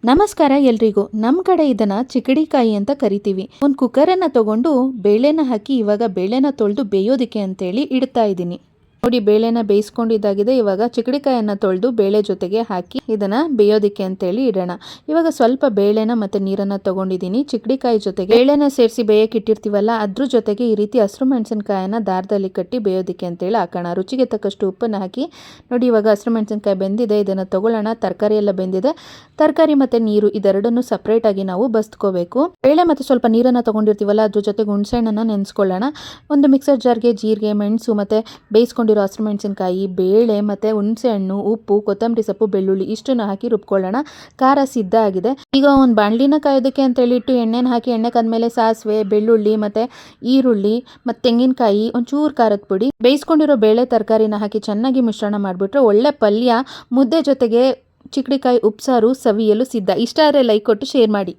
ನಮಸ್ಕಾರ ಎಲ್ರಿಗೂ. ನಮ್ಮ ಕಡೆ ಇದನ್ನ ಚಿಕಡಿಕಾಯಿ ಅಂತ ಕರಿತೀವಿ. ಒಂದು ಕುಕ್ಕರನ್ನು ತಗೊಂಡು ಬೇಳೆನ ಹಾಕಿ ಇವಾಗ ಬೇಳೆನ ತೊಳೆದು ಬೇಯೋದಕ್ಕೆ ಅಂತೇಳಿ ಇಡ್ತಾ ಇದ್ದೀನಿ. ನೋಡಿ, ಬೇಳೆನ ಬೇಯಿಸ್ಕೊಂಡಿದ್ದಾಗಿದೆ. ಇವಾಗ ಚಿಕಡಿಕಾಯನ್ನು ತೊಳೆದು ಬೇಳೆ ಜೊತೆಗೆ ಹಾಕಿ ಇದನ್ನ ಬೇಯೋದಕ್ಕೆ ಅಂತೇಳಿ ಇಡೋಣ. ಇವಾಗ ಸ್ವಲ್ಪ ಬೇಳೆನ ಮತ್ತೆ ನೀರನ್ನ ತಗೊಂಡಿದ್ದೀನಿ. ಚಿಕಡಿಕಾಯಿ ಜೊತೆಗೆ ಬೇಳೆನ ಸೇರಿಸಿ ಬೇಯಕ್ಕೆ ಇಟ್ಟಿರ್ತೀವಲ್ಲ, ಅದ್ರ ಜೊತೆಗೆ ಈ ರೀತಿ ಹಸಿರು ಮೆಣಸಿನಕಾಯಿನ ದಾರದಲ್ಲಿ ಕಟ್ಟಿ ಬೇಯೋದಕ್ಕೆ ಅಂತೇಳಿ ಹಾಕೋಣ. ರುಚಿಗೆ ತಕ್ಕಷ್ಟು ಉಪ್ಪನ್ನು ಹಾಕಿ ನೋಡಿ, ಇವಾಗ ಹಸಿರು ಮೆಣಸಿನಕಾಯಿ ಬೆಂದಿದೆ. ಇದನ್ನು ತಗೊಳ್ಳೋಣ. ತರಕಾರಿ ಎಲ್ಲ ಬೆಂದಿದೆ. ತರಕಾರಿ ಮತ್ತೆ ನೀರು ಇದೆರಡನ್ನು ಸಪ್ರೇಟ್ ಆಗಿ ನಾವು ಬಸ್ಕೋಬೇಕು. ಬೇಳೆ ಮತ್ತೆ ಸ್ವಲ್ಪ ನೀರನ್ನು ತಗೊಂಡಿರ್ತೀವಲ್ಲ, ಅದ್ರ ಜೊತೆಗೆ ಹುಣಸೆಹಣ್ಣನ್ನು ನೆನೆಸ್ಕೊಳ್ಳೋಣ. ಒಂದು ಮಿಕ್ಸರ್ ಜಾರ್ಗೆ ಜೀರಿಗೆ, ಮೆಣಸು ಮತ್ತೆ ಬೇಯಿಸ್ಕೊಂಡಿರೋ ಹಸಿರು ಮೆಣಸಿನಕಾಯಿ, ಬೇಳೆ ಮತ್ತೆ ಹುಣಸೆಹಣ್ಣು, ಉಪ್ಪು, ಕೊತ್ತಂಬರಿ ಸೊಪ್ಪು, ಬೆಳ್ಳುಳ್ಳಿ ಇಷ್ಟನ್ನು ಹಾಕಿ ರುಬ್ಕೊಳ್ಳೋಣ. ಖಾರ ಸಿದ್ಧ ಆಗಿದೆ. ಈಗ ಒಂದು ಬಾಣಲಿನ ಕಾಯೋದಕ್ಕೆ ಅಂತ ಹೇಳಿಟ್ಟು ಎಣ್ಣೆನ ಹಾಕಿ, ಎಣ್ಣೆ ಕಾದ್ಮೇಲೆ ಸಾಸಿವೆ, ಬೆಳ್ಳುಳ್ಳಿ ಮತ್ತೆ ಈರುಳ್ಳಿ ಮತ್ತೆ ತೆಂಗಿನಕಾಯಿ, ಒಂಚೂರು ಖಾರದ ಪುಡಿ, ಬೇಯಿಸ್ಕೊಂಡಿರೋ ಬೇಳೆ ತರಕಾರಿನ ಹಾಕಿ ಚೆನ್ನಾಗಿ ಮಿಶ್ರಣ ಮಾಡಿಬಿಟ್ರೆ ಒಳ್ಳೆ ಪಲ್ಯ ಮುದ್ದೆ ಜೊತೆಗೆ ಚಿಕಡಿಕಾಯಿ ಉಪ್ಸಾರು ಸವಿಯಲು ಸಿದ್ಧ. ಇಷ್ಟ ಆದರೆ ಲೈಕ್ ಕೊಟ್ಟು ಶೇರ್ ಮಾಡಿ.